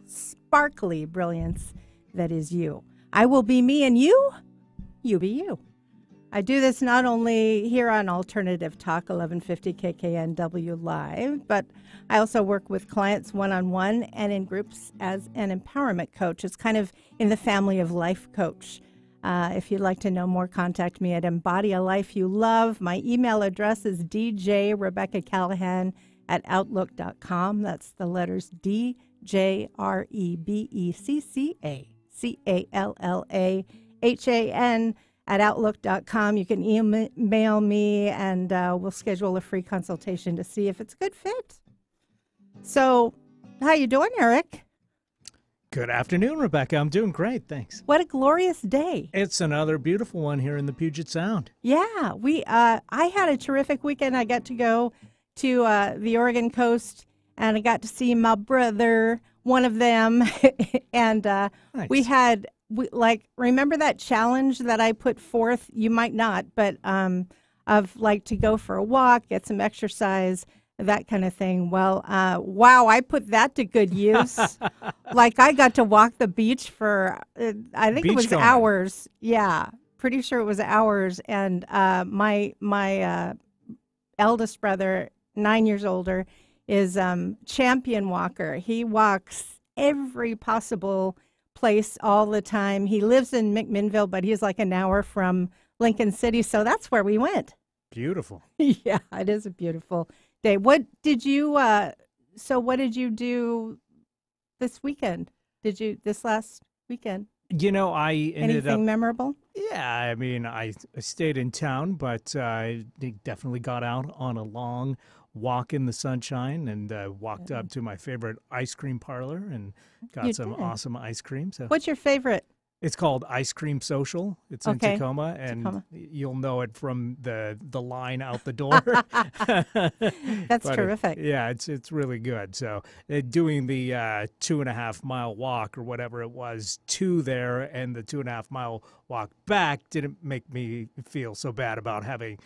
sparkly brilliance that is you. I will be me and you be you. I do this not only here on Alternative Talk 1150 KKNW Live, but I also work with clients one-on-one and in groups as an empowerment coach. It's kind of in the family of life coach. If you'd like to know more, contact me at Embody a Life You Love. My email address is djrebeccacallahan@outlook.com. That's the letters DJREBECCACALLAHAN@outlook.com. You can email me, and we'll schedule a free consultation to see if it's a good fit. So, how you doing, Eric? Good afternoon, Rebecca. I'm doing great, thanks. What a glorious day. It's another beautiful one here in the Puget Sound. Yeah, I had a terrific weekend. I got to go to the Oregon coast, and I got to see my brother, one of them, and Nice. remember that challenge that I put forth? You might not, but of like to go for a walk, get some exercise, that kind of thing. Well, wow, I put that to good use. Like I got to walk the beach for, I think it was hours. Yeah, pretty sure it was hours. And my eldest brother, 9 years older, is champion walker. He walks every possible place all the time. He lives in McMinnville, but he's like an hour from Lincoln City, so that's where we went. Beautiful. Yeah, it is a beautiful day. What did you do this weekend? This last weekend? I ended up... Anything memorable? Yeah, I mean, I stayed in town, but I definitely got out on a long walk in the sunshine and walked up to my favorite ice cream parlor and got some awesome ice cream. So, what's your favorite? It's called Ice Cream Social. It's in Tacoma, and you'll know it from the line out the door. That's terrific. Yeah, it's really good. So doing the 2.5 mile walk or whatever it was to there, and the 2.5 mile walk back didn't make me feel so bad about having,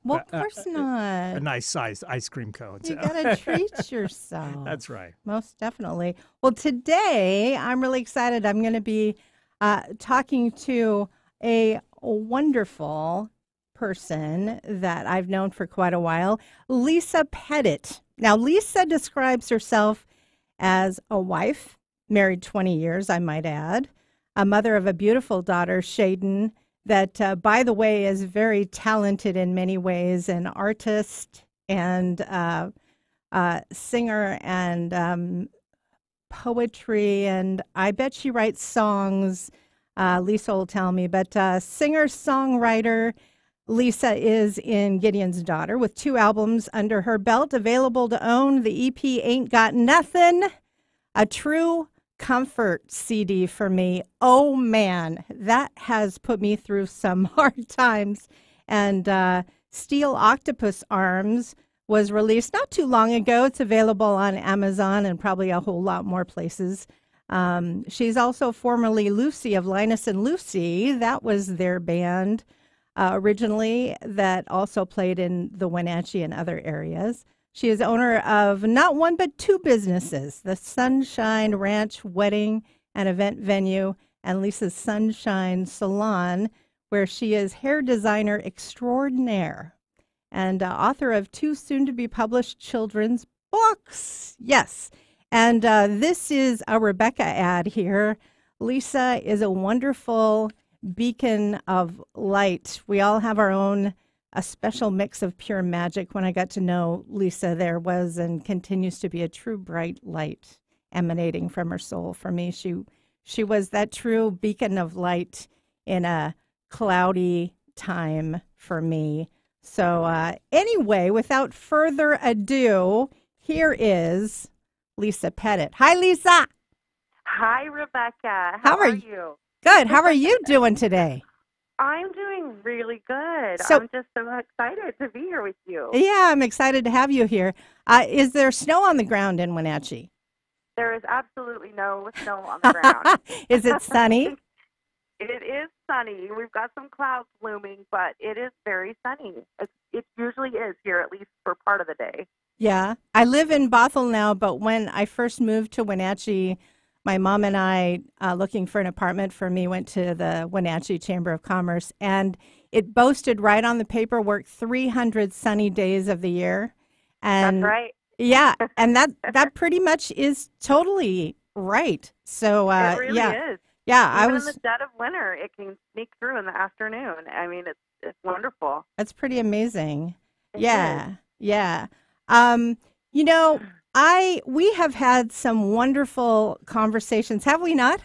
Well, of course not. a nice sized ice cream cone. You gotta treat yourself. That's right. Most definitely. Well, today I'm really excited. I'm going to be talking to a wonderful person that I've known for quite a while, Lisa Petit. Now, Lisa describes herself as a wife, married 20 years, I might add, a mother of a beautiful daughter, Shaden, that, by the way, is very talented in many ways, an artist and singer and poetry, and I bet she writes songs. Lisa will tell me, but singer-songwriter Lisa is in Gideon's Daughter with 2 albums under her belt, available to own. The EP Ain't Got Nothing, a true comfort CD for me. Oh man, that has put me through some hard times. And Steel Octopus Arms was released not too long ago. It's available on Amazon and probably a whole lot more places. She's also formerly Lucy of Linus and Lucy. That was their band originally that also played in the Wenatchee and other areas. She is owner of not one but 2 businesses, the Sunshine Ranch Wedding and Event Venue and Lisa's Sunshine Salon, where she is hair designer extraordinaire and author of 2 soon-to-be-published children's books. Yes, and this is a Rebecca ad here. Lisa is a wonderful beacon of light. We all have our own a special mix of pure magic. When I got to know Lisa, there was and continues to be a true bright light emanating from her soul. For me, she was that true beacon of light in a cloudy time for me. So anyway, without further ado, here is Lisa Petit. Hi, Lisa. Hi, Rebecca. How are you? Good. How are you doing today? I'm doing really good. So, I'm just so excited to be here with you. Yeah, I'm excited to have you here. Is there snow on the ground in Wenatchee? There is absolutely no snow on the ground. Is it sunny? It is sunny. We've got some clouds looming, but it is very sunny. It usually is here, at least for part of the day. Yeah. I live in Bothell now, but when I first moved to Wenatchee, my mom and I, looking for an apartment for me, went to the Wenatchee Chamber of Commerce, and it boasted right on the paperwork 300 sunny days of the year. That's And right. yeah, and that pretty much is totally right. So It really yeah, is. yeah, I Even in the was. dead of winter, it can sneak through in the afternoon. I mean, it's wonderful. That's pretty amazing. It is. Yeah, yeah. Um, you know, we have had some wonderful conversations, have we not?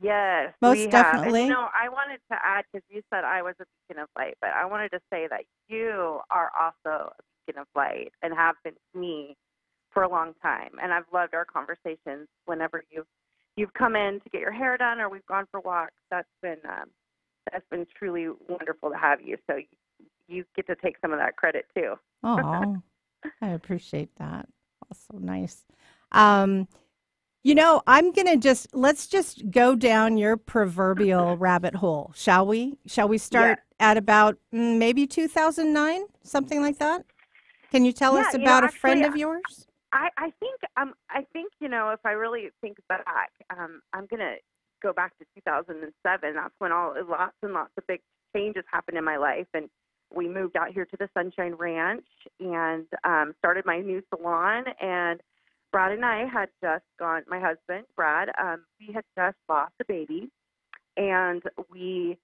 Yes, we Most have. And definitely. I wanted to add, because you said I was a beacon of light, but I wanted to say that you are also a beacon of light and have been to me for a long time. And I've loved our conversations whenever you've come in to get your hair done or we've gone for walks. That's been truly wonderful to have you. So you get to take some of that credit too. Oh, I appreciate that. Also nice. Um, let's just go down your proverbial rabbit hole, shall we? Shall we Yeah. start at about maybe 2009, something like that? Can you tell Yeah, us about a friend actually, of yours? I think if I really think back, I'm gonna go back to 2007. That's when lots and lots of big changes happened in my life, and we moved out here to the Sunshine Ranch and started my new salon. And Brad and I had just gone. My husband, Brad, we had just lost a baby, and we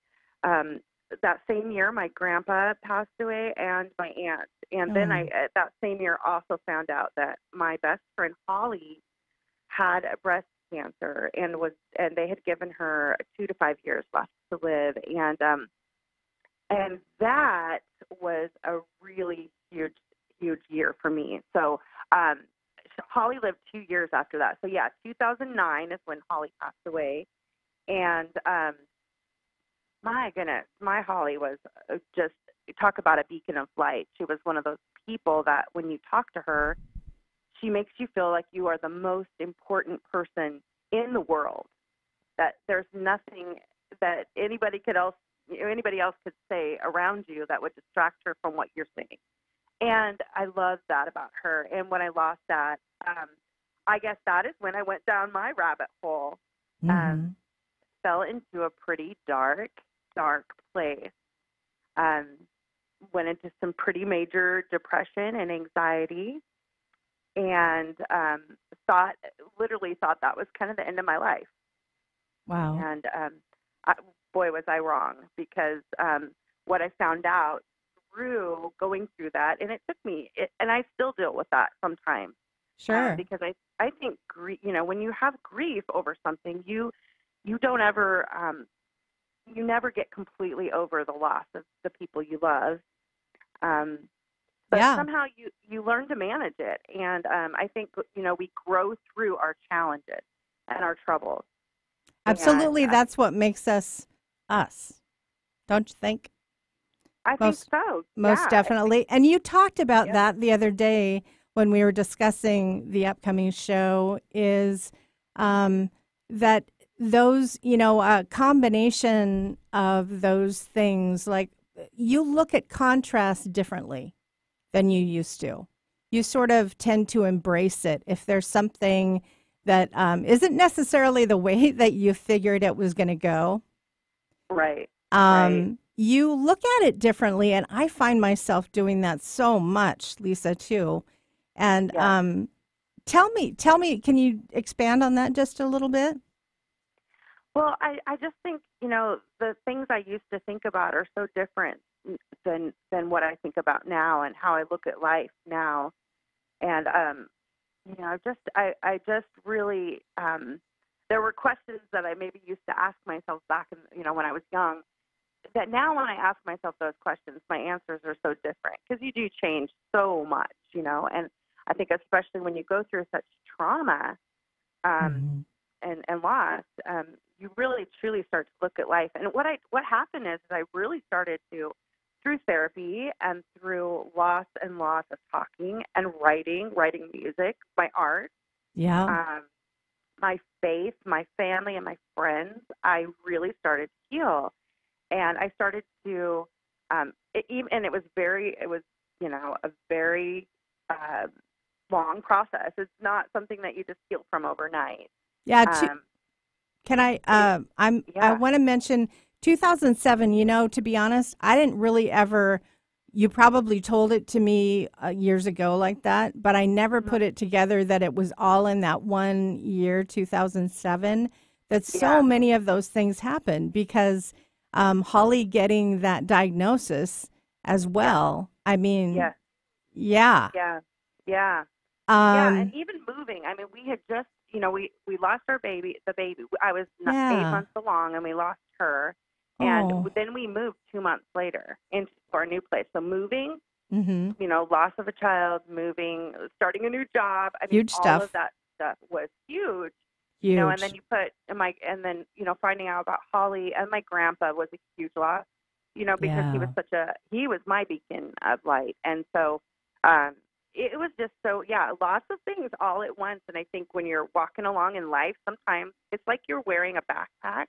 that same year my grandpa passed away and my aunt. And then I Oh, that same year also found out that my best friend Holly had a breast cancer and they had given her 2 to 5 years left to live. And that was a really huge year for me. So Holly lived 2 years after that. So yeah, 2009 is when Holly passed away. And my goodness, my Holly was just, talk about a beacon of light. She was one of those people that when you talk to her, she makes you feel like you are the most important person in the world. That there's nothing that anybody else could say around you that would distract her from what you're saying. And I love that about her. And when I lost that, I guess that is when I went down my rabbit hole. Um, mm-hmm. Fell into a pretty dark place. Um, Went into some pretty major depression and anxiety, and literally thought that was kind of the end of my life. Wow. And boy, was I wrong, because what I found out through going through that, and it took me, and I still deal with that sometimes, Sure. because I think when you have grief over something, you don't ever you never get completely over the loss of the people you love. But Yeah. somehow you learn to manage it. And I think, we grow through our challenges and our troubles. And Absolutely. That's what makes us us. Don't you think? I think Most so. most Yeah. definitely. And you talked about Yep. that the other day when we were discussing the upcoming show is that those, a combination of those things, like you look at contrast differently than you used to. You sort of tend to embrace it if there's something that isn't necessarily the way that you figured it was going to go. Right. Right. You look at it differently, and I find myself doing that so much, Lisa, too. And Yeah. tell me, can you expand on that just a little bit? Well, I just think, the things I used to think about are so different than what I think about now and how I look at life now. And I just really there were questions that I maybe used to ask myself back in, when I was young, that now when I ask myself those questions, my answers are so different, because you do change so much, and I think especially when you go through such trauma, Hmm. and loss, you really truly start to look at life. And what happened is I really started to, through therapy and through loss of talking and writing music, my art, Yeah. um, my faith, my family, and my friends, I really started to heal. And I started to, and it was a very long process. It's not something that you just heal from overnight. Yeah. Can I? I want to mention 2007. You know, to be honest, I didn't really ever. You probably told it to me years ago like that, but I never put it together that it was all in that one year, 2007. That so many of those things happened because Holly getting that diagnosis as well. I mean, yeah. And even moving. I mean, we had just, we lost the baby. I was 8 months along, and we lost her. And then we moved 2 months later into our new place. So moving, loss of a child, moving, starting a new job. I mean, huge all stuff. of that stuff was huge. Huge. And then finding out about Holly, and my grandpa was a huge loss, because he was my beacon of light. And so it was just lots of things all at once. And I think when you're walking along in life, sometimes it's like you're wearing a backpack.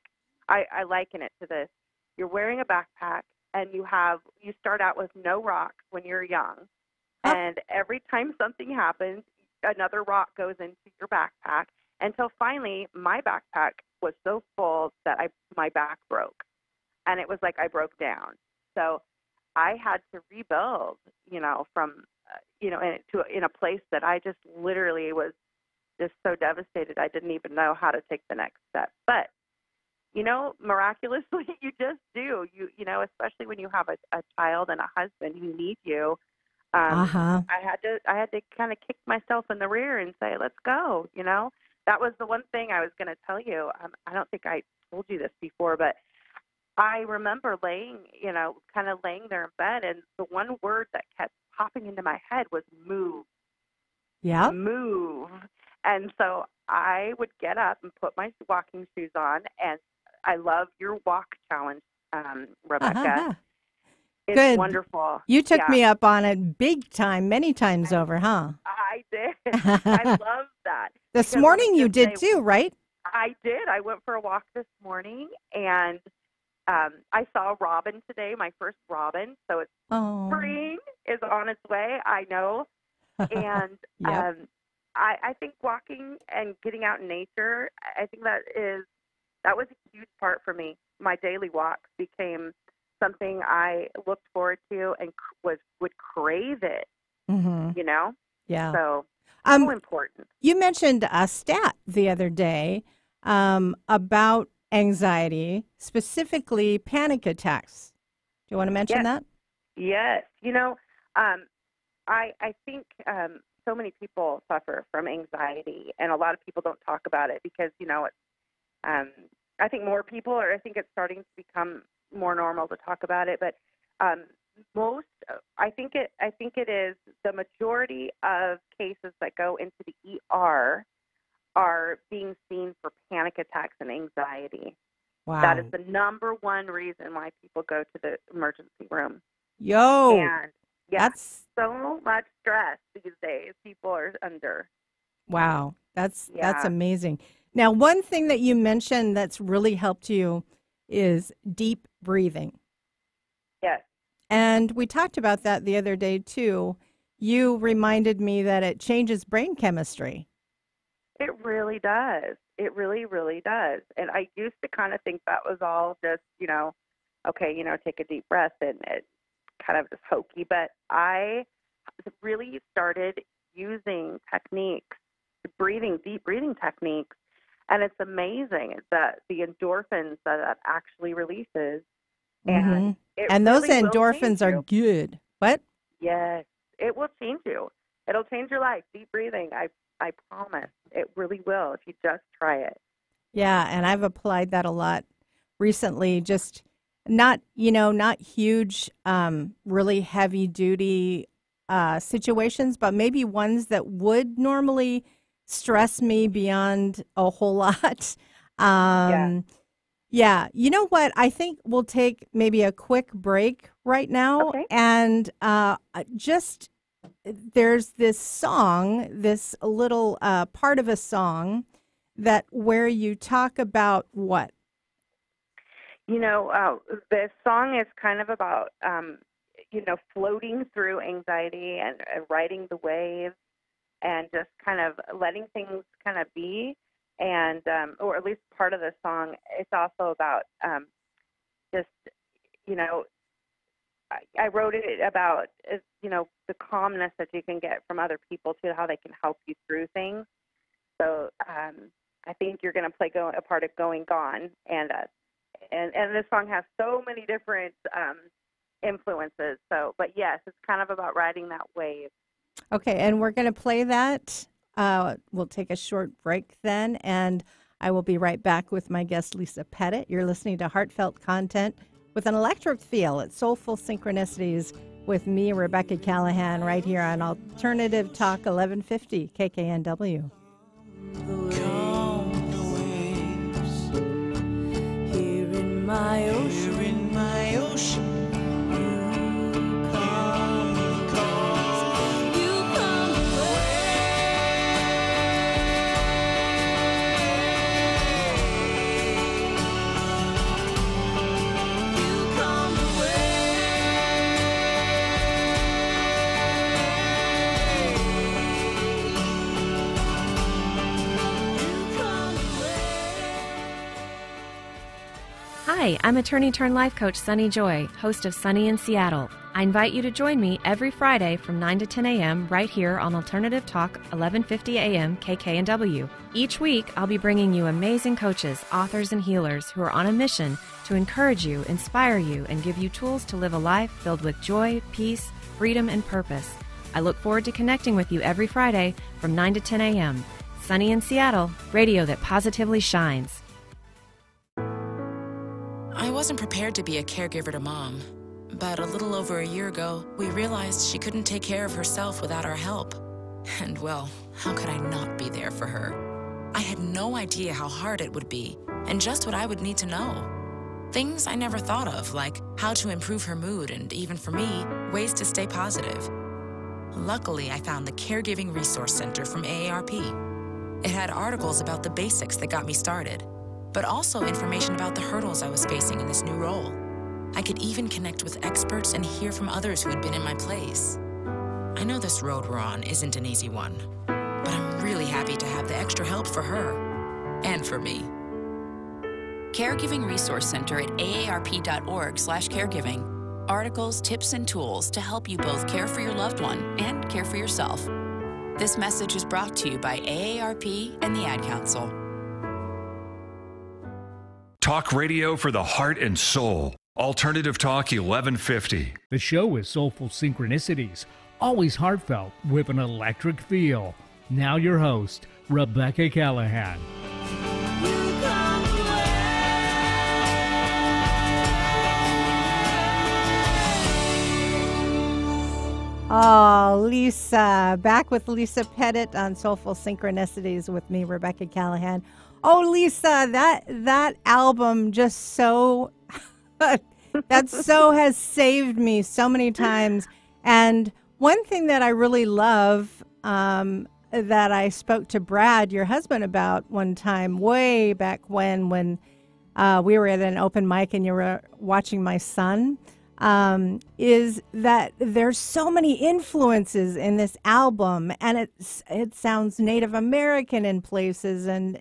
I liken it to this. You're wearing a backpack, and you start out with no rocks when you're young. And every time something happens, another rock goes into your backpack, until finally my backpack was so full that my back broke. And it was like I broke down. So I had to rebuild, from, in a place that I just literally was just so devastated. I didn't even know how to take the next step. But miraculously, you just do. Especially when you have a child and a husband who need you. I had to kind of kick myself in the rear and say, "Let's go." That was the one thing I was going to tell you. I don't think I told you this before, but I remember laying there in bed, and the one word that kept popping into my head was "move." Yeah. Move. And so I would get up and put my walking shoes on, and I love your walk challenge, Rebecca. It's good. Wonderful. You took me up on it big time, many times over, huh? I did. I love that. This morning you did too, right? I did. I went for a walk this morning, and I saw a robin today, my first robin. So it's spring is on its way, I know. And I think walking and getting out in nature, I think that was a huge part for me. My daily walks became something I looked forward to and would crave it, Yeah. So important. You mentioned a stat the other day about anxiety, specifically panic attacks. Do you want to mention that? Yes. I think so many people suffer from anxiety, and a lot of people don't talk about it because, I think more people, or I think it's starting to become more normal to talk about it. But I think it is the majority of cases that go into the ER are being seen for panic attacks and anxiety. Wow. That is the number one reason why people go to the emergency room. And that's so much stress these days people are under. Wow. That's amazing. Now, one thing that you mentioned that's really helped you is deep breathing. Yes. And we talked about that the other day, too. You reminded me that it changes brain chemistry. It really does. It really, really does. And I used to kind of think that was all just, take a deep breath, and it kind of just hokey. But I really started using techniques, deep breathing techniques. And it's amazing that the endorphins that actually releases. And, those endorphins are good. What? Yes, it will change you. It'll change your life. Deep breathing, I promise. It really will if you just try it. Yeah, and I've applied that a lot recently. Just not huge, really heavy duty situations, but maybe ones that would normally stress me beyond a whole lot. Yeah. You know what? I think we'll take maybe a quick break right now. Okay. And there's this song, this little part of a song where you talk about what? This song is kind of about, floating through anxiety and riding the wave and just kind of letting things kind of be. And, or at least part of the song, it's also about just, I wrote it about, the calmness that you can get from other people too, how they can help you through things. So I think you're going to play a part of Going Gone. And this song has so many different influences. So, but yes, it's kind of about riding that wave. Okay, and we're going to play that. We'll take a short break then, and I will be right back with my guest, Lisa Petit. You're listening to Heartfelt Content with an electric feel at Soulful Synchronicities with me, Rebecca Callahan, right here on Alternative Talk 1150 KKNW. Calm the waves here in my ocean. You come, 'cause you come away. You come Hi, I'm attorney turned life coach Sunny Joy, host of Sunny in Seattle. I invite you to join me every Friday from 9 to 10 a.m. right here on Alternative Talk 1150 a.m. KKNW. Each week, I'll be bringing you amazing coaches, authors, and healers who are on a mission to encourage you, inspire you, and give you tools to live a life filled with joy, peace, freedom, and purpose. I look forward to connecting with you every Friday from 9 to 10 a.m. Sunny in Seattle, radio that positively shines. I wasn't prepared to be a caregiver to Mom, but a little over a year ago, we realized she couldn't take care of herself without our help. And well, how could I not be there for her? I had no idea how hard it would be, and just what I would need to know. Things I never thought of, like how to improve her mood and, even for me, ways to stay positive. Luckily, I found the Caregiving Resource Center from AARP. It had articles about the basics that got me started, but also information about the hurdles I was facing in this new role. I could even connect with experts and hear from others who had been in my place. I know this road we're on isn't an easy one, but I'm really happy to have the extra help for her and for me. Caregiving Resource Center at aarp.org/caregiving. Articles, tips, and tools to help you both care for your loved one and care for yourself. This message is brought to you by AARP and the Ad Council. Talk radio for the heart and soul. Alternative Talk 1150. The show is Soulful Synchronicities, always heartfelt with an electric feel. Now your host, Rebecca Callahan. Oh, Lisa. Back with Lisa Petit on Soulful Synchronicities with me, Rebecca Callahan. Oh, Lisa, that album just so, has saved me so many times. And one thing that I really love that I spoke to Brad, your husband, about one time, way back when we were at an open mic and you were watching my son, is that there's so many influences in this album, and it sounds Native American in places, and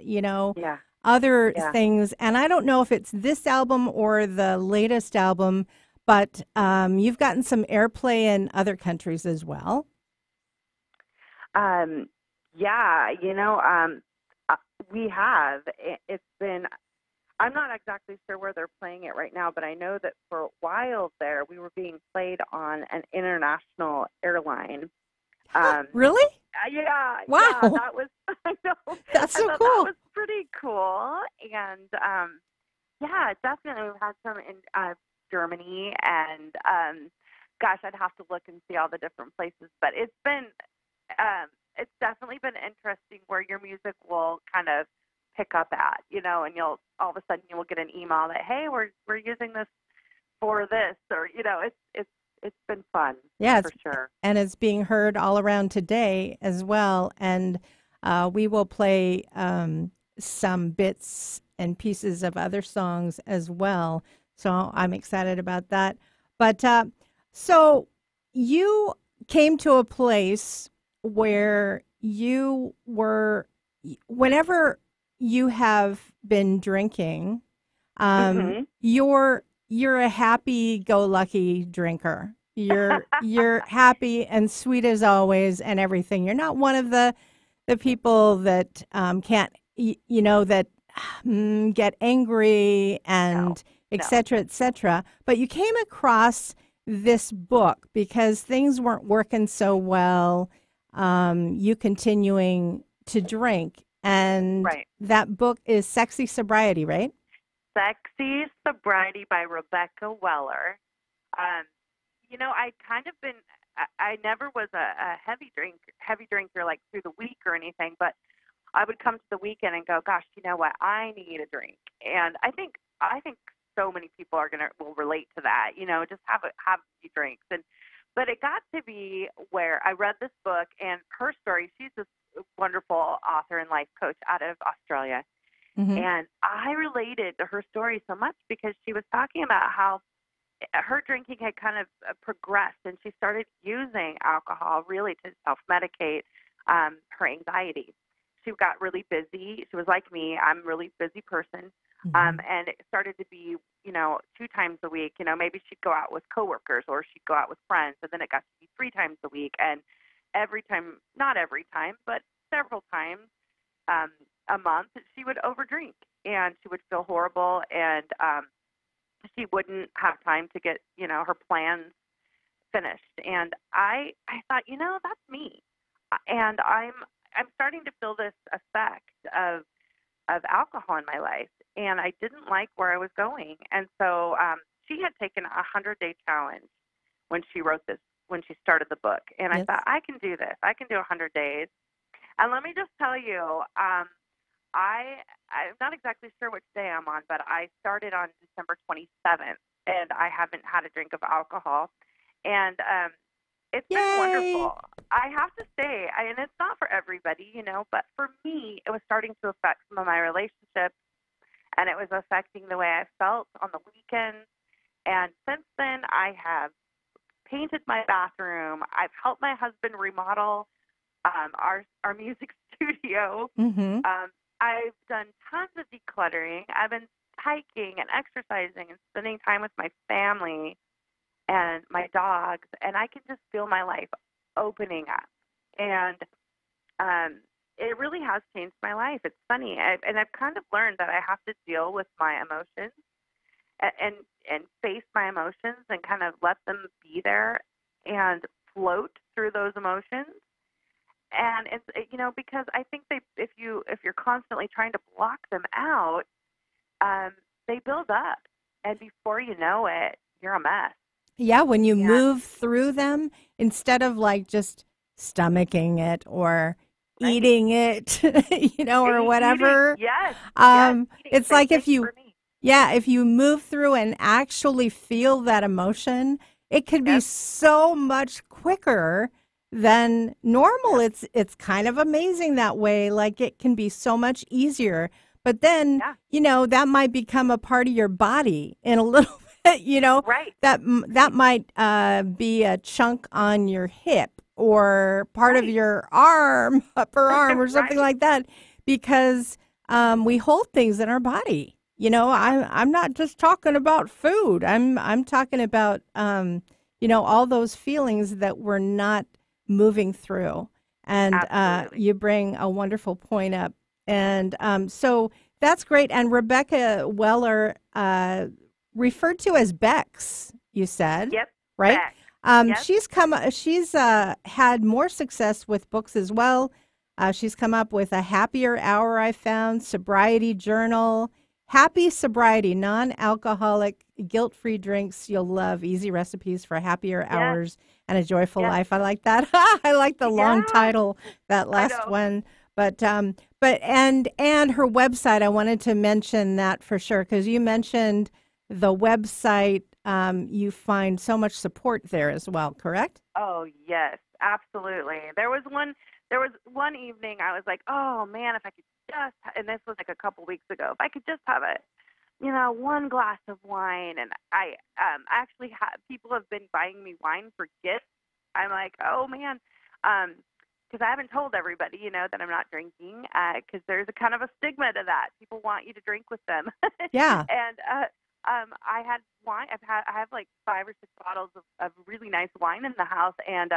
other things. And I don't know if it's this album or the latest album, but you've gotten some airplay in other countries as well. We have. It's been. I'm not exactly sure where they're playing it right now, but I know that for a while there, we were being played on an international airline. Really? Yeah. Wow. Yeah, that was, I know. That's so cool. That was pretty cool. And, definitely. We've had some in Germany, and, gosh, I'd have to look and see all the different places. But it's been, it's definitely been interesting where your music will kind of pick up at, and you'll all of a sudden you will get an email that, hey, we're using this for this, or it's been fun. Yeah, for sure. And it's being heard all around today as well. And we will play some bits and pieces of other songs as well. So I'm excited about that. But So you came to a place where you were, whenever you have been drinking, Mhm. you're a happy-go-lucky drinker. You're happy and sweet as always and everything. You're not one of the people that can't, that get angry No. and et No. cetera, et cetera. But you came across this book because things weren't working so well, you continuing to drink. And Right. that book is Sexy Sobriety, right? Sexy Sobriety by Rebecca Weller. Um, I kind of been. I never was a heavy drinker like through the week or anything, but I would come to the weekend and go, gosh, you know what? I need a drink. And I think so many people will relate to that. Just have a few drinks. But it got to be where I read this book and her story. She's this wonderful author and life coach out of Australia. Mm-hmm. And I related to her story so much because she was talking about how her drinking had kind of progressed, and she started using alcohol really to self-medicate her anxiety. She got really busy. She was like me. I'm a really busy person. Mm-hmm. And it started to be, 2 times a week. Maybe she'd go out with coworkers or she'd go out with friends, and then it got to be 3 times a week. And every time, not every time, but several times a month, she would overdrink, and she would feel horrible, and she wouldn't have time to get, her plans finished. And I thought, that's me. And I'm starting to feel this effect of alcohol in my life, and I didn't like where I was going. And so she had taken a 100-day challenge when she started the book. And I Yes. thought, I can do this. I can do 100 days. And let me just tell you, I'm not exactly sure which day I'm on, but I started on December 27th, and I haven't had a drink of alcohol. And it's been Yay! wonderful. I have to say, and it's not for everybody, but for me, it was starting to affect some of my relationships, and it was affecting the way I felt on the weekends. And since then, I have painted my bathroom. I've helped my husband remodel our music studio. Mm-hmm. I've done tons of decluttering. I've been hiking and exercising and spending time with my family and my dogs, and I can just feel my life opening up. And it really has changed my life. It's funny, and I've kind of learned that I have to deal with my emotions and face my emotions and kind of let them be there and float through those emotions. And it's because I think if you're constantly trying to block them out, they build up, and before you know it, you're a mess. Yeah, when you move through them instead of like just stomaching it or Right. eating it, or whatever. Yes. It's Same like thing if you, for me. if you move through and actually feel that emotion, it could be Yep. so much quicker than normal. It's kind of amazing that way. Like it can be so much easier. But then, that might become a part of your body in a little bit, Right. that might be a chunk on your hip or part of your arm, upper arm or something like that, because we hold things in our body. I'm not just talking about food. I'm talking about, all those feelings that we're not moving through. And you bring a wonderful point up. And so that's great. And Rebecca Weller, referred to as Bex, you said. Yep. Right? Bex. Yep. She's had more success with books as well. She's come up with a happier hour, I found, sobriety journal, happy sobriety, non-alcoholic, guilt-free drinks you'll love, easy recipes for happier hours and a joyful life. I like that. I like the long title, that last one. But and her website, I wanted to mention that for sure, because you mentioned the website. You find so much support there as well, correct? Oh yes, absolutely. There was one evening I was like, oh man, if I could just, and this was like a couple weeks ago, if I could just have one glass of wine, and I actually people have been buying me wine for gifts. I'm like, oh man, because I haven't told everybody, that I'm not drinking, because there's a kind of a stigma to that. People want you to drink with them. Yeah. And I had wine. I have like 5 or 6 bottles of really nice wine in the house, and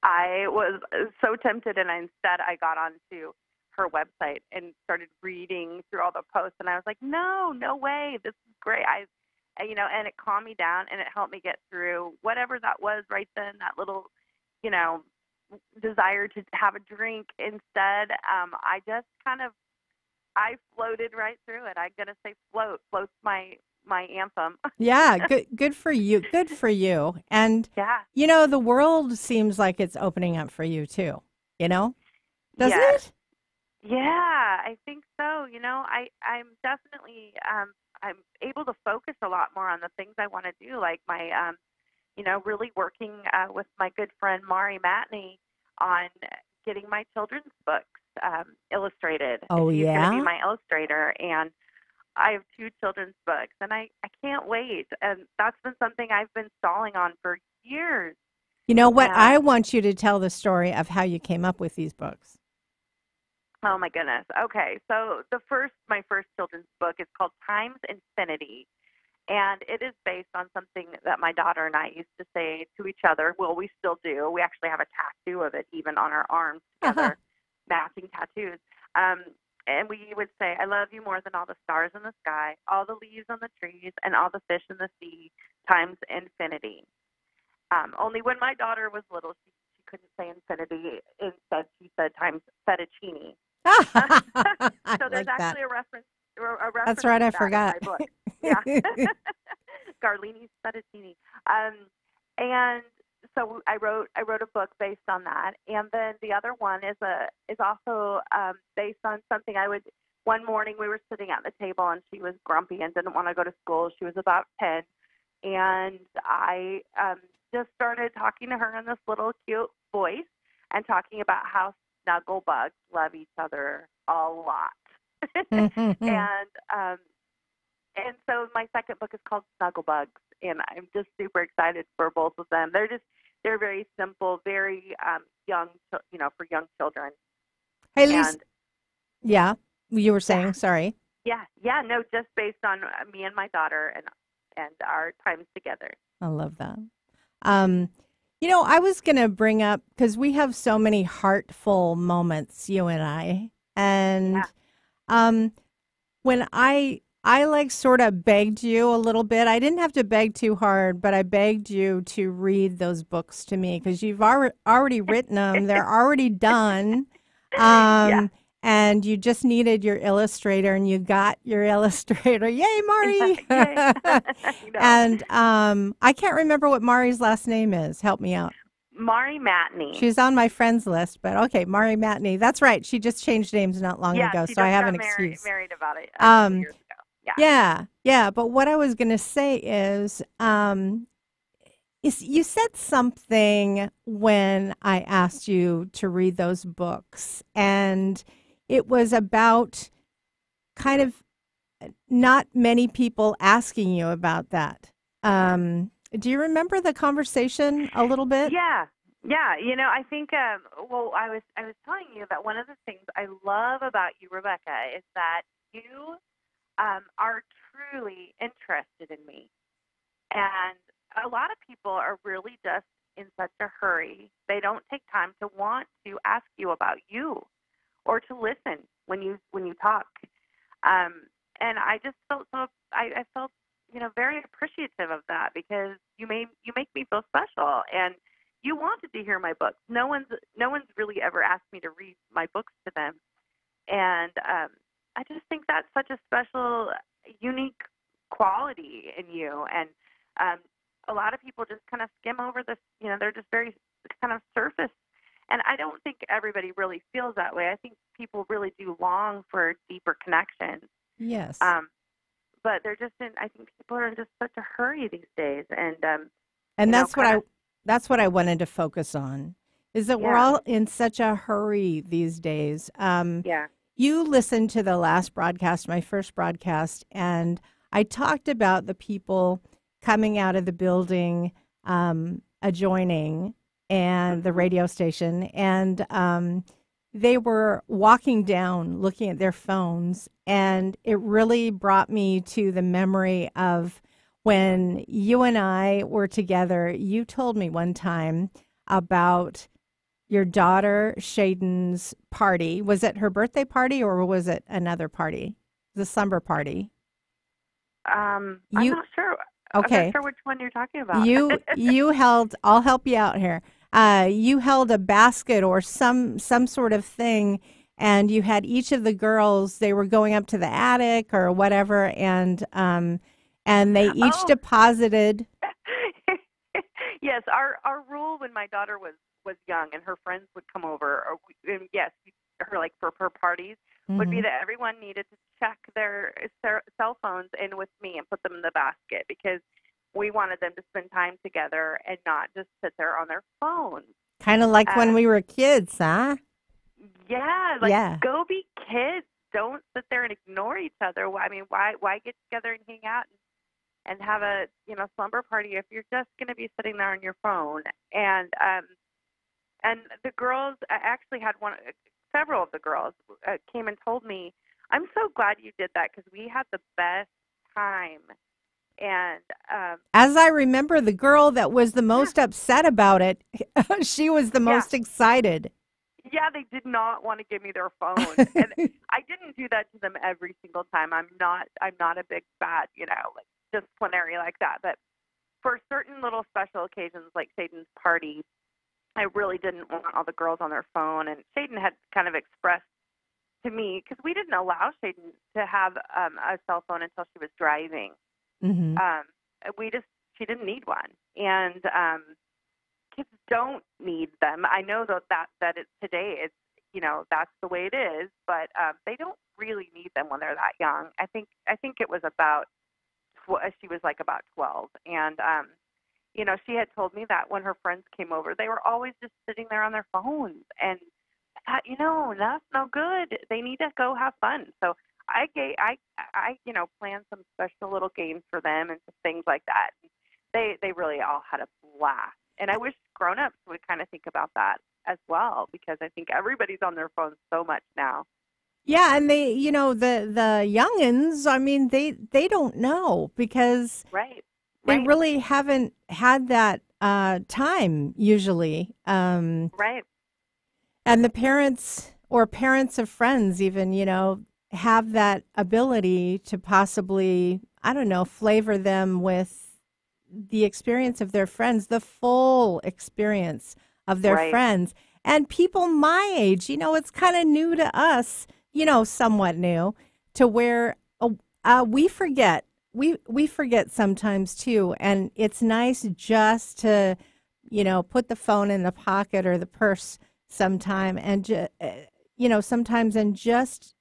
I was so tempted, and instead I got onto her website and started reading through all the posts, and I was like, no way, this is great. And it calmed me down, and it helped me get through whatever that was right then, that little, desire to have a drink. Instead, I just I floated right through it. I'm going to say float's my anthem. Yeah, good for you. Good for you. And, yeah. The world seems like it's opening up for you too, doesn't Yes. it? Yeah, I think so. I'm definitely, I'm able to focus a lot more on the things I want to do, like my, really working with my good friend Mari Matney on getting my children's books illustrated. Oh, She's yeah? going to be my illustrator, and I have 2 children's books, and I can't wait. And that's been something I've been stalling on for years. You know what? I want you to tell the story of how you came up with these books. Oh my goodness. Okay. So my first children's book is called Times Infinity. And it is based on something that my daughter and I used to say to each other. Well, we still do. We actually have a tattoo of it even on our arms together, matching tattoos. And we would say, I love you more than all the stars in the sky, all the leaves on the trees, and all the fish in the sea, times infinity. Only when my daughter was little, she couldn't say infinity. Instead, she said times fettuccine. So there's actually a reference. That's right, I forgot. In my book. Yeah, Garlini's fettuccine. And so I wrote a book based on that, and then the other one is also based on something I would. One morning we were sitting at the table, and she was grumpy and didn't want to go to school. She was about 10, and I just started talking to her in this little cute voice and talking about how snuggle bugs love each other a lot. And so my second book is called Snuggle Bugs, and I'm just super excited for both of them. They're very simple, very young, for young children. Hey, Lisa. Yeah, you were saying, sorry. Yeah, no, just based on me and my daughter and our times together. I love that. I was going to bring up, because we have so many heartful moments, you and I, and when I like sort of begged you a little bit. I didn't have to beg too hard, but I begged you to read those books to me because you've already written them. They're already done. And you just needed your illustrator, and you got your illustrator. Yay, Mari! Yay. And I can't remember what Mari's last name is. Help me out. Mari Matney. She's on my friends list, but okay, Mari Matney. That's right. She just changed names not long ago, so I have an excuse. Married about it a few years ago. Yeah. But what I was going to say is you said something when I asked you to read those books, and it was about kind of not many people asking you about that. Do you remember the conversation a little bit? Yeah. I think. I was telling you that one of the things I love about you, Rebecca, is that you are truly interested in me, and a lot of people are really just in such a hurry. They don't take time to want to ask you about you or to listen when you talk. And I just felt I felt very appreciative of that, because you make me feel special, and you wanted to hear my books. No one's really ever asked me to read my books to them, and I just think that's such a special, unique quality in you. And a lot of people just kind of skim over this. They're just very kind of surface. And I don't think everybody really feels that way. I think people really do long for deeper connections. Yes. But they're just I think people are in just such a hurry these days. And that's what I wanted to focus on, is that we're all in such a hurry these days. you listened to the last broadcast, my first broadcast, and I talked about the people coming out of the building adjoining and the radio station, and they were walking down looking at their phones, and it really brought me to the memory of when you and I were together. You told me one time about your daughter Shaden's party. Was it her birthday party or was it another party? The slumber party. I'm not sure. Okay. I'm not sure which one you're talking about. You held. I'll help you out here. You held a basket or some sort of thing, and you had each of the girls. They were going up to the attic or whatever, and they each deposited. Yes, our rule when my daughter was young and her friends would come over, and yes, her like for her parties would be that everyone needed to check their cell phones in with me and put them in the basket because we wanted them to spend time together and not just sit there on their phones. Kind of like when we were kids, huh? Yeah, go be kids. Don't sit there and ignore each other. I mean, why get together and hang out and have a slumber party if you're just going to be sitting there on your phone? And the girls, I actually had several of the girls came and told me, I'm so glad you did that because we had the best time. And as I remember, the girl that was the most upset about it, she was the most excited. Yeah, they did not want to give me their phone, and I didn't do that to them every single time. I'm not a big bad, like disciplinary like that. But for certain little special occasions, like Shaden's party, I really didn't want all the girls on their phone. And Shaden had kind of expressed to me, because we didn't allow Shaden to have a cell phone until she was driving. Mm-hmm. She didn't need one, and kids don't need them. I know that today it's that's the way it is, but they don't really need them when they're that young. I think it was about she was like about 12, and she had told me that when her friends came over, they were always just sitting there on their phones, and I thought, that's no good. They need to go have fun. So I planned some special little games for them and things like that. They really all had a blast. And I wish grown-ups would kind of think about that as well, because I think everybody's on their phones so much now. Yeah, and they, the youngins, I mean, they don't know because they really haven't had that time usually. Right. And the parents or parents of friends even, have that ability to possibly, I don't know, flavor them with the experience of their friends, the full experience of their friends. And people my age, it's kind of new to us, somewhat new, to where we forget. We forget sometimes too. And it's nice just to, put the phone in the pocket or the purse sometime and, sometimes and just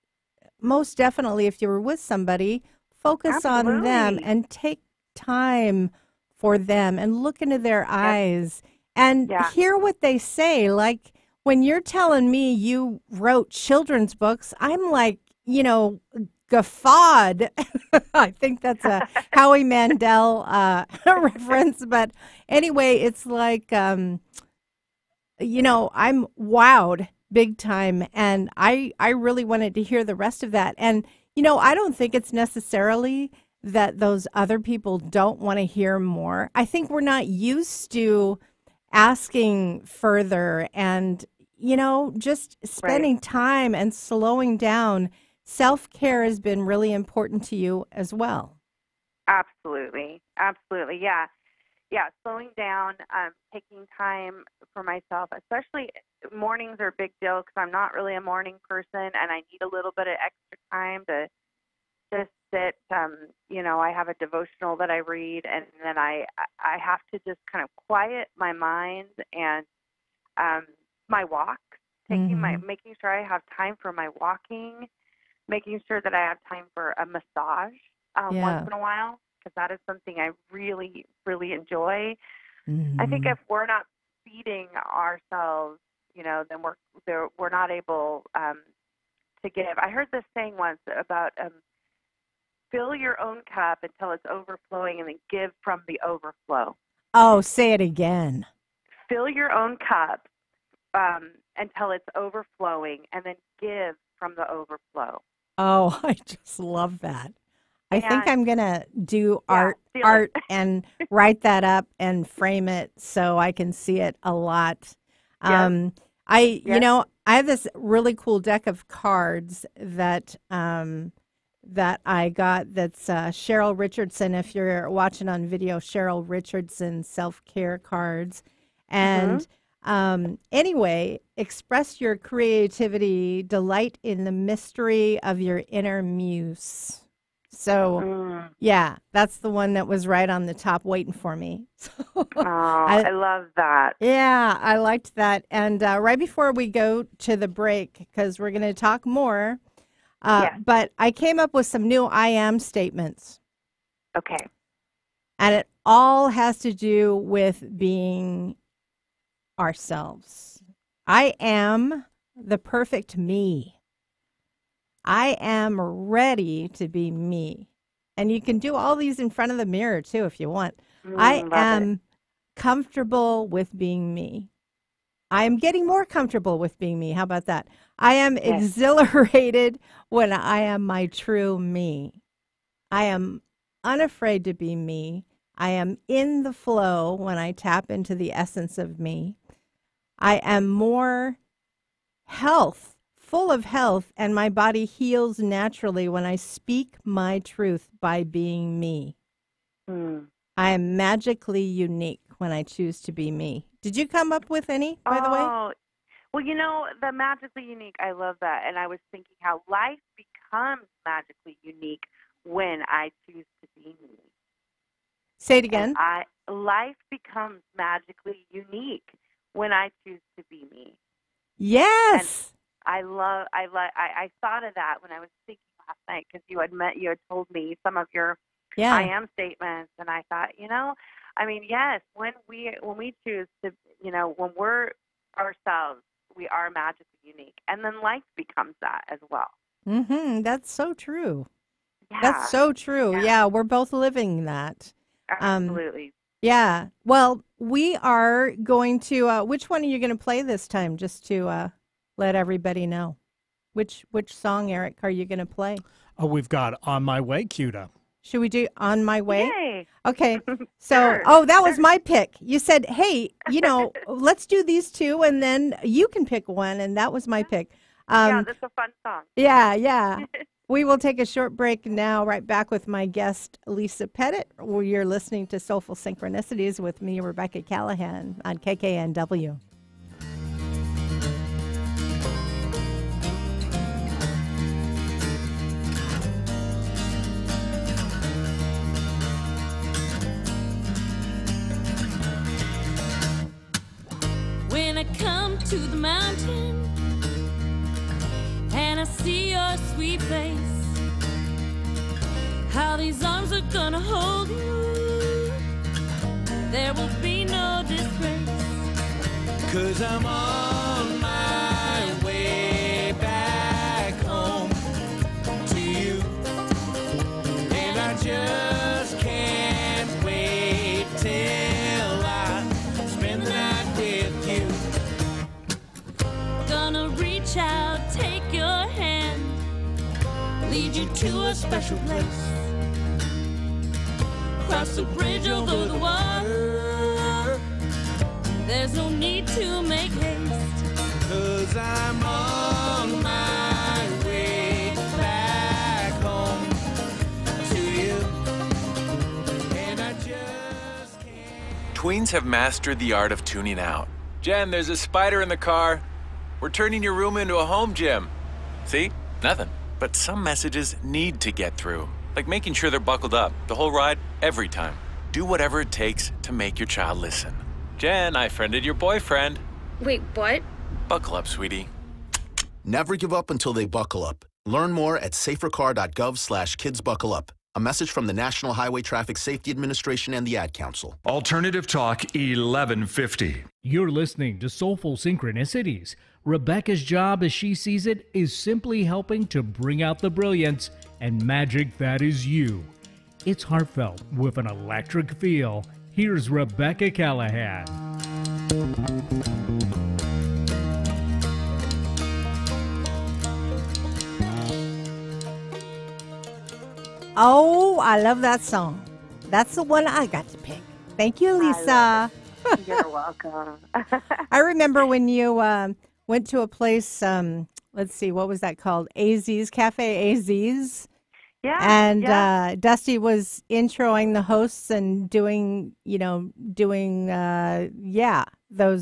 most definitely if you were with somebody, focus on them and take time for them and look into their eyes and hear what they say. Like when you're telling me you wrote children's books, I'm like, guffawed. I think that's a Howie Mandel reference. But anyway, it's like, I'm wowed big time. And I really wanted to hear the rest of that. And, I don't think it's necessarily that those other people don't want to hear more. I think we're not used to asking further and, just spending time and slowing down. Self-care has been really important to you as well. Absolutely. Absolutely. Yeah. Yeah. Slowing down, taking time for myself, especially mornings are a big deal because I'm not really a morning person and I need a little bit of extra time to just sit. I have a devotional that I read, and then I have to just kind of quiet my mind and my walk, making sure I have time for my walking, making sure that I have time for a massage once in a while, because that is something I really, really enjoy. Mm-hmm. I think if we're not feeding ourselves, then we're not able to give. I heard this saying once about fill your own cup until it's overflowing and then give from the overflow. Oh, say it again. Fill your own cup until it's overflowing and then give from the overflow. Oh, I just love that. I think And- I'm going to do steal it. art and write that up and frame it so I can see it a lot. Yes. I Yes. I have this really cool deck of cards that that I got that's Cheryl Richardson. If you're watching on video, Cheryl Richardson self-care cards. And anyway, express your creativity, delight in the mystery of your inner muse. So, yeah, that's the one that was right on the top waiting for me. So, I love that. yeah, I liked that. And right before we go to the break, because we're going to talk more, Yes. but I came up with some new I am statements. Okay. And it all has to do with being ourselves. I am the perfect me. I am ready to be me. And you can do all these in front of the mirror too if you want. I Love am it. comfortable with being me. I am getting more comfortable with being me. How about that? I am exhilarated when I am my true me. I am unafraid to be me. I am in the flow when I tap into the essence of me. I am more full of health, and my body heals naturally when I speak my truth by being me. I am magically unique when I choose to be me. Did you come up with any, by the way? Oh, well, the magically unique, I love that. And I was thinking how life becomes magically unique when I choose to be me. Say it again. Life becomes magically unique when I choose to be me. Yes. I thought of that when I was thinking last night because you had told me some of your Yeah. I am statements, and I thought, yes, when we choose to, when we're ourselves, we are magically unique, and then life becomes that as well. That's so true. Yeah, That's so true. Yeah, we're both living that. absolutely. Yeah. Well, we are going to. Which one are you going to play this time? Just to let everybody know. Which song, Eric, are you going to play? Oh, we've got On My Way queued up. Should we do On My Way? Yay. Okay. So, Sure. that was my pick. You said, hey, let's do these two, and then you can pick one, and that was my pick. Yeah, that's a fun song. Yeah. We will take a short break now, right back with my guest, Lisa Petit. You're listening to Soulful Synchronicities with me, Rebecca Callahan, on KKNW. When I come to the mountain and I see your sweet face, how these arms are gonna hold you, there will be no disgrace. 'Cause I'm on my way back home to you, and I just can't wait till I spend the night with you. Gonna reach out, take your hand, lead you to a special place. Cross the bridge over the water, there's no need to make haste. 'Cause I'm on my way back home to you, and I just can't. Tweens have mastered the art of tuning out. Jen, there's a spider in the car. We're turning your room into a home gym. See? Nothing. But some messages need to get through. Like making sure they're buckled up the whole ride, every time. Do whatever it takes to make your child listen. Jen, I friended your boyfriend. Wait, what? Buckle up, sweetie. Never give up until they buckle up. Learn more at safercar.gov/kidsbuckleup. A message from the National Highway Traffic Safety Administration and the Ad Council. Alternative Talk 1150. You're listening to Soulful Synchronicities, Rebecca's job, as she sees it, is simply helping to bring out the brilliance and magic that is you. It's heartfelt with an electric feel. Here's Rebecca Callahan. Oh, I love that song. That's the one I got to pick. Thank you, Lisa. You're welcome. I remember when you went to a place, let's see, what was that called? AZ's, Cafe AZ's. Yeah. And Dusty was introing the hosts and doing those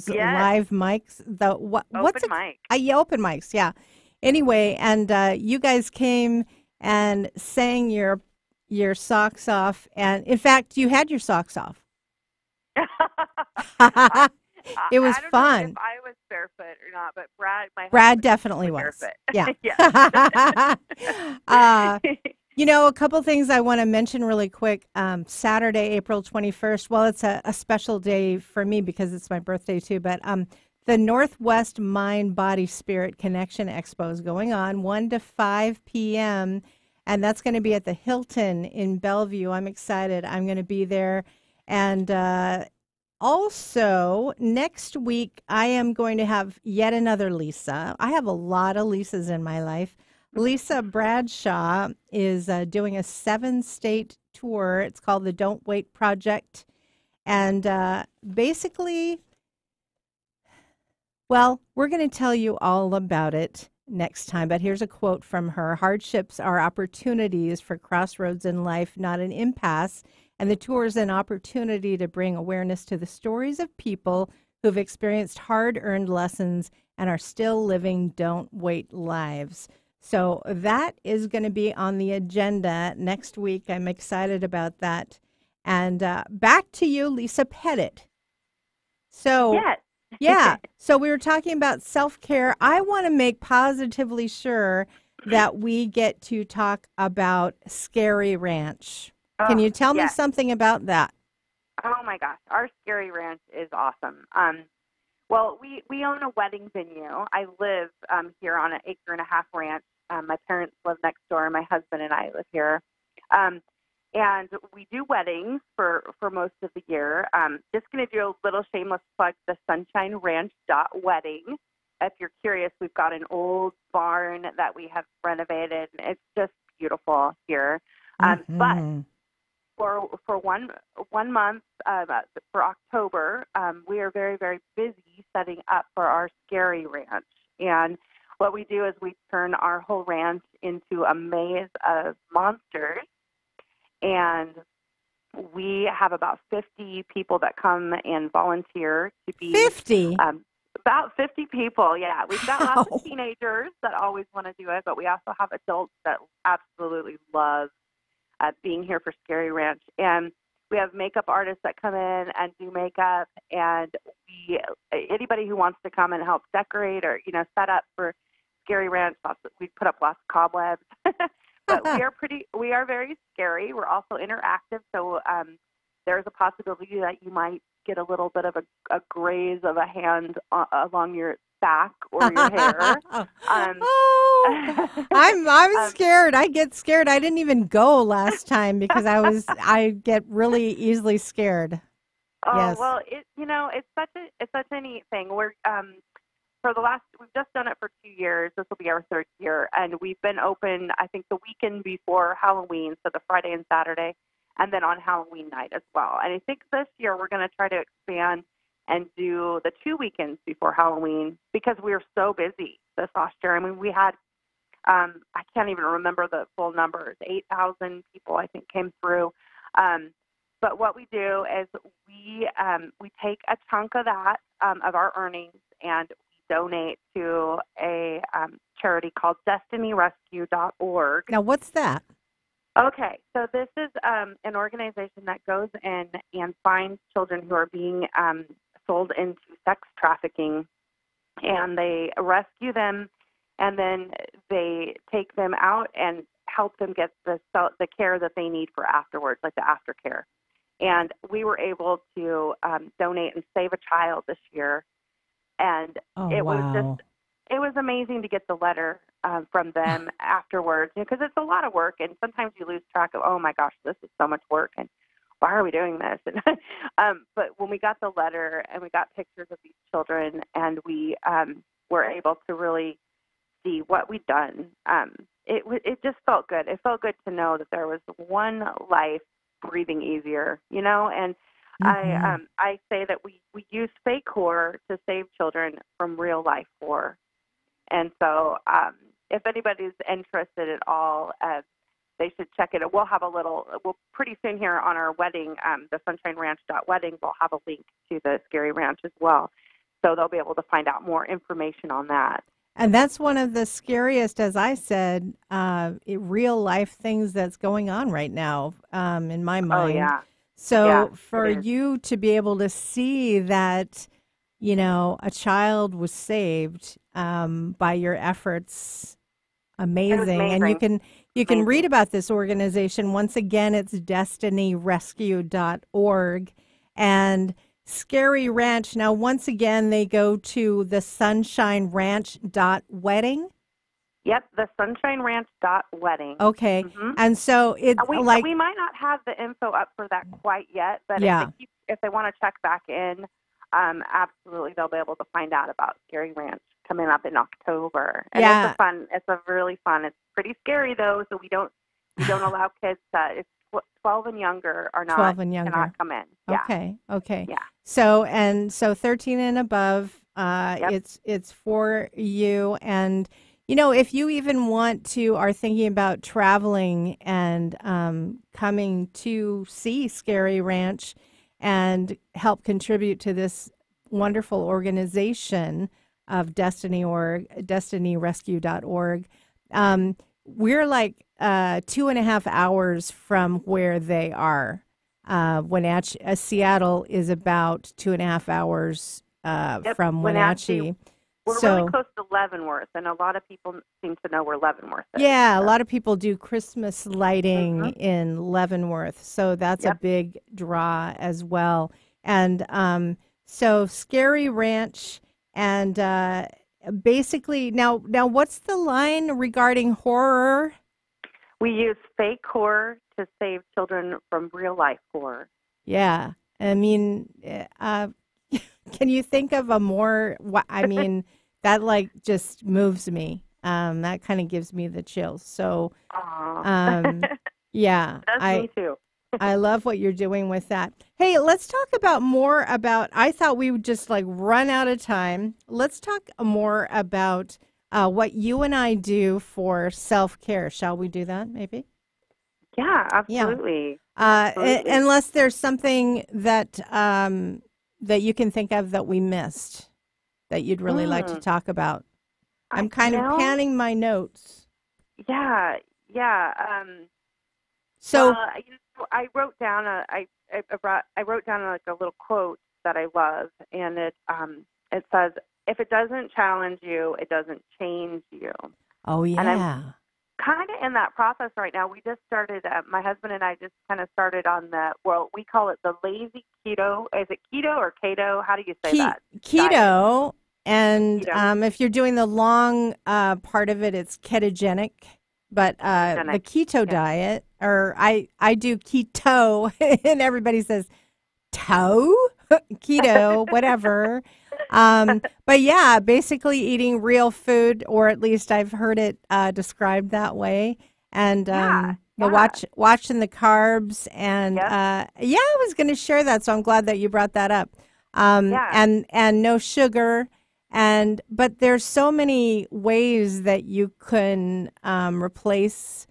live mics. What's it? Mic. Yeah, open mics, yeah. Anyway, and you guys came and sang your socks off. And, in fact, you had your socks off. It was fun. I don't know if I was barefoot or not, but Brad definitely was. Barefoot. Yeah. A couple things I want to mention really quick. Saturday, April 21st. Well, it's a special day for me because it's my birthday too. But the Northwest Mind Body Spirit Connection Expo is going on 1 to 5 p.m. And that's going to be at the Hilton in Bellevue. I'm excited. I'm going to be there. And also, next week, I am going to have yet another Lisa. I have a lot of Lisas in my life. Lisa Bradshaw is doing a 7-state tour. It's called the Don't Wait Project. And basically, well, we're going to tell you all about it next time. But here's a quote from her. Hardships are opportunities for crossroads in life, not an impasse. And the tour is an opportunity to bring awareness to the stories of people who've experienced hard-earned lessons and are still living don't wait lives. So that is going to be on the agenda next week. I'm excited about that. And back to you, Lisa Petit. So, yes. Yeah. So we were talking about self-care. I want to make positively sure that we get to talk about Scary Ranch. Can you tell me something about that? Oh, my gosh. Our Scary Ranch is awesome. Well, we own a wedding venue. I live here on an 1.5 acre ranch. My parents live next door. My husband and I live here. And we do weddings for most of the year. Just going to do a little shameless plug, the sunshineranch.wedding. If you're curious, we've got an old barn that we have renovated. It's just beautiful here. But for one month, for October, we are very, very busy setting up for our Scary Ranch. And what we do is we turn our whole ranch into a maze of monsters. And we have about 50 people that come and volunteer to be 50. About 50 people, yeah. We've got lots of teenagers that always want to do it, but we also have adults that absolutely love being here for Scary Ranch. And we have makeup artists that come in and do makeup, and anybody who wants to come and help decorate or set up for Scary Ranch, we put up lots of cobwebs. But we are very scary. We're also interactive, so there's a possibility that you might get a little bit of a graze of a hand along your back or your hair. I'm scared. I get scared. I didn't even go last time because I get really easily scared. Oh, yes. Well, it's such a neat thing. We're we've just done it for 2 years. This will be our 3rd year, and we've been open, I think, the weekend before Halloween, so the Friday and Saturday, and then on Halloween night as well. And I think this year we're going to try to expand and do the 2 weekends before Halloween because we were so busy this last year. I mean, we had, I can't even remember the full numbers, 8,000 people, I think, came through. But what we do is we take a chunk of that, of our earnings, and donate to a charity called DestinyRescue.org. Now, what's that? Okay, so this is an organization that goes in and finds children who are being sold into sex trafficking, and they rescue them, and then they take them out and help them get the care that they need for afterwards, like the aftercare. And we were able to donate and save a child this year. And it was just it was amazing to get the letter from them afterwards, because it's a lot of work, and sometimes you lose track of, oh my gosh, this is so much work, and why are we doing this? And but when we got the letter and we got pictures of these children, and we were able to really see what we'd done, it just felt good. It felt good to know that there was one life breathing easier, and I say that we use fake horror to save children from real life horror. And so if anybody's interested at all, they should check it out. We'll have we'll pretty soon here on our wedding, the sunshineranch.wedding, we'll have a link to the Scary Ranch as well. So they'll be able to find out more information on that. And that's one of the scariest, as I said, real life things that's going on right now in my mind. Oh, yeah. So for you to be able to see that, a child was saved by your efforts, amazing. And you can read about this organization. Once again, it's destinyrescue.org. And Scary Ranch. Now, once again, they go to the sunshineranch.wedding. Yep, the sunshineranch.wedding. Okay. And so it's we might not have the info up for that quite yet, but if they want to check back in, absolutely they'll be able to find out about Scary Ranch coming up in October. And it's really fun. It's pretty scary though, so we don't allow kids to 12 and younger are not 12 and younger cannot come in. Yeah. Okay. Yeah. So 13 and above, it's for you. And if you even are thinking about traveling and coming to see Scary Ranch and help contribute to this wonderful organization of destinyrescue.org, we're like 2.5 hours from where they are. Seattle is about 2.5 hours from Wenatchee. We're really close to Leavenworth, and a lot of people seem to know where Leavenworth is. Yeah, a lot of people do Christmas lighting in Leavenworth, so that's a big draw as well. And so Scary Ranch, and basically, now what's the line regarding horror? We use fake horror to save children from real life horror. Yeah, I mean, can you think of a more? I mean, that just moves me. That kind of gives me the chills. So, yeah, me too. I love what you're doing with that. Hey, let's talk more about. I thought we would just run out of time. Let's talk more about what you and I do for self-care. Shall we do that? Maybe. Yeah, absolutely. Unless there's something that that you can think of that we missed that you'd really like to talk about. I'm kind of panning my notes. Yeah. So I wrote down a little quote that I love, and it says, "If it doesn't challenge you, it doesn't change you." Oh yeah. And I'm kind of in that process right now. We just started. My husband and I just kind of started on we call it the lazy keto. Is it keto or keto? How do you say that? Keto. And if you're doing the long part of it, it's ketogenic. But the keto diet, or I do keto, and everybody says toe, keto, whatever. But yeah, basically eating real food, or at least I've heard it described that way. And watching the carbs, and I was going to share that, so I'm glad that you brought that up. And no sugar. But there's so many ways that you can replace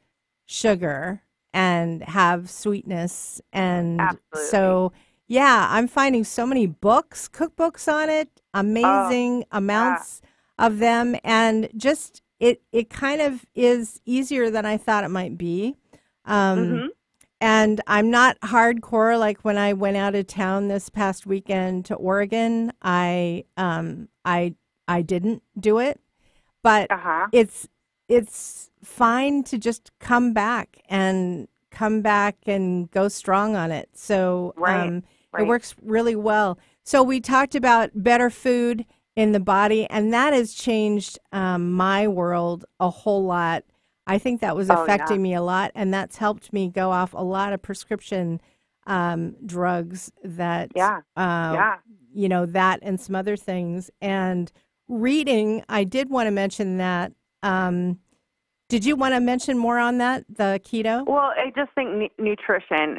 sugar and have sweetness. And so, I'm finding so many cookbooks on it, amazing amounts of them. And just, it kind of is easier than I thought it might be. And I'm not hardcore. Like when I went out of town this past weekend to Oregon, I didn't do it, but it's fine to just come back and go strong on it. So it works really well. So we talked about better food, in the body, and that has changed my world a whole lot. I think that was affecting me a lot, and that's helped me go off a lot of prescription drugs that, you know, that and some other things. And reading, I did want to mention that. Did you want to mention more on that, the keto? Well, I just think nutrition.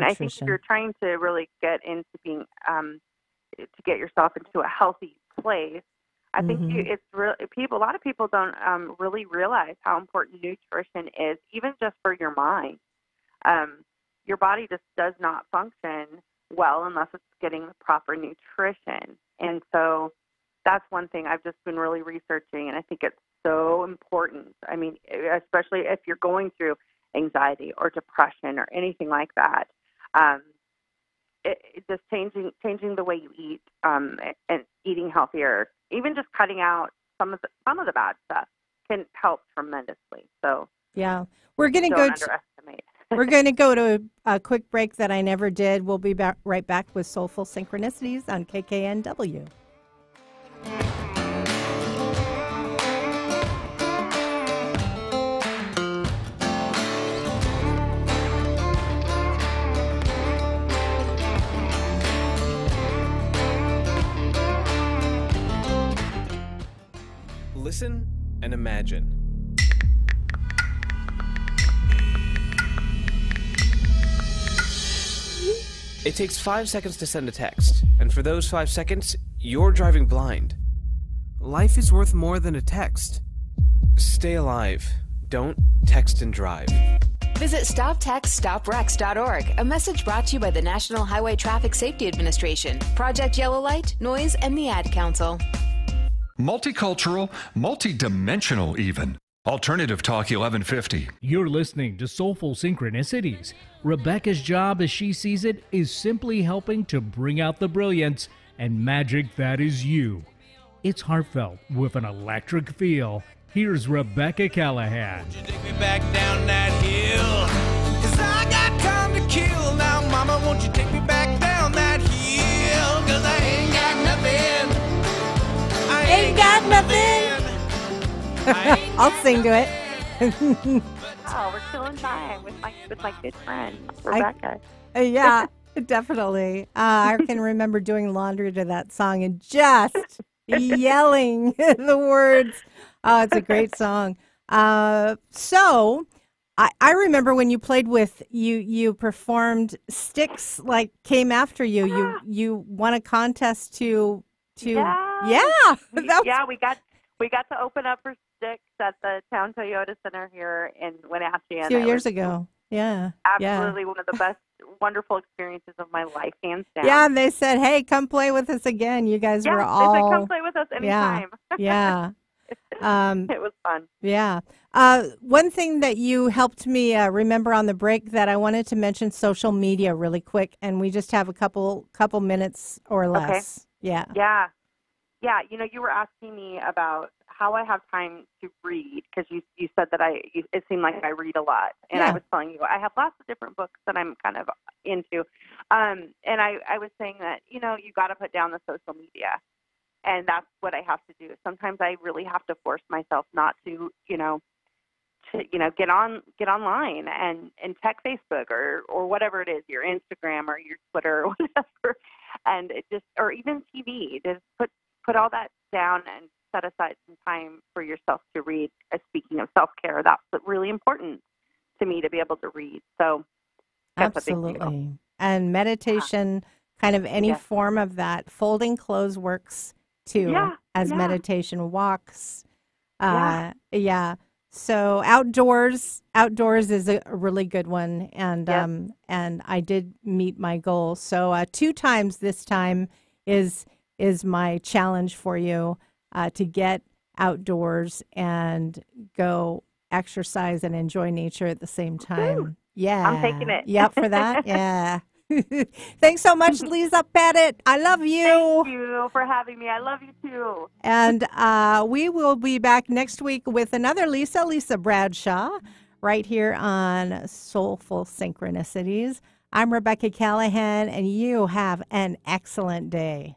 I think if you're trying to really get into being, to get yourself into a healthy place, I think it's really a lot of people don't really realize how important nutrition is, even just for your mind. Your body just does not function well unless it's getting the proper nutrition. And so that's one thing I've just been really researching, and I think it's so important. I mean, especially if you're going through anxiety or depression or anything like that, just changing the way you eat and eating healthier, even just cutting out some of the bad stuff can help tremendously. So yeah, we're going to go. Underestimate. We're going to go to a quick break that I never did. We'll be right back with Soulful Synchronicities on KKNW. Listen and imagine. It takes 5 seconds to send a text, and for those 5 seconds, you're driving blind. Life is worth more than a text. Stay alive. Don't text and drive. Visit StopTextStopWrecks.org, a message brought to you by the National Highway Traffic Safety Administration, Project Yellow Light, Noise, and the Ad Council. Multicultural, multidimensional even. Alternative Talk 1150. You're listening to Soulful Synchronicities. Rebecca's job, as she sees it, is simply helping to bring out the brilliance and magic that is you. It's heartfelt with an electric feel. Here's Rebecca Callahan. Won't you take me back down that hill? 'Cause I got time to kill. Now, mama, won't you take me back down that hill? 'Cause I ain't got nothing. I ain't got nothing. I'll sing to it. Oh, we're killing time with my good friend Rebecca. Yeah, definitely. I can remember doing laundry to that song and just yelling the words. Oh, it's a great song. So I remember when you played with you performed Styx, like came after you. Yeah. You won a contest to yeah. We got to open up for Styx at the Town Toyota Center here in Wenatchee. A few years ago. Yeah. Absolutely one of the best, wonderful experiences of my life, hands down. Yeah, and they said, hey, come play with us again. You guys were all... they said, come play with us anytime. Yeah. It was fun. Yeah. One thing that you helped me remember on the break that I wanted to mention social media really quick, and we just have a couple minutes or less. Okay. Yeah. Yeah, you know, you were asking me about how I have time to read, because you said that it seemed like I read a lot. And I was telling you, I have lots of different books that I'm kind of into. And I was saying that, you know, you got to put down the social media. And that's what I have to do. Sometimes I really have to force myself not to, get online and check Facebook or whatever it is, your Instagram or your Twitter or whatever. And or even TV, just put all that down and set aside some time for yourself to read. Speaking of self-care, that's really important to me to be able to read. So that's absolutely. And meditation, kind of any form of that. Folding clothes works too, as meditation. Walks. So outdoors is a really good one. And and I did meet my goal. So 2 times this time is my challenge for you, to get outdoors and go exercise and enjoy nature at the same time. Yeah. I'm taking it. Yep, for that. Yeah. Thanks so much, Lisa Petit. I love you. Thank you for having me. I love you too. And we will be back next week with another Lisa Bradshaw, right here on Soulful Synchronicities. I'm Rebecca Callahan, and you have an excellent day.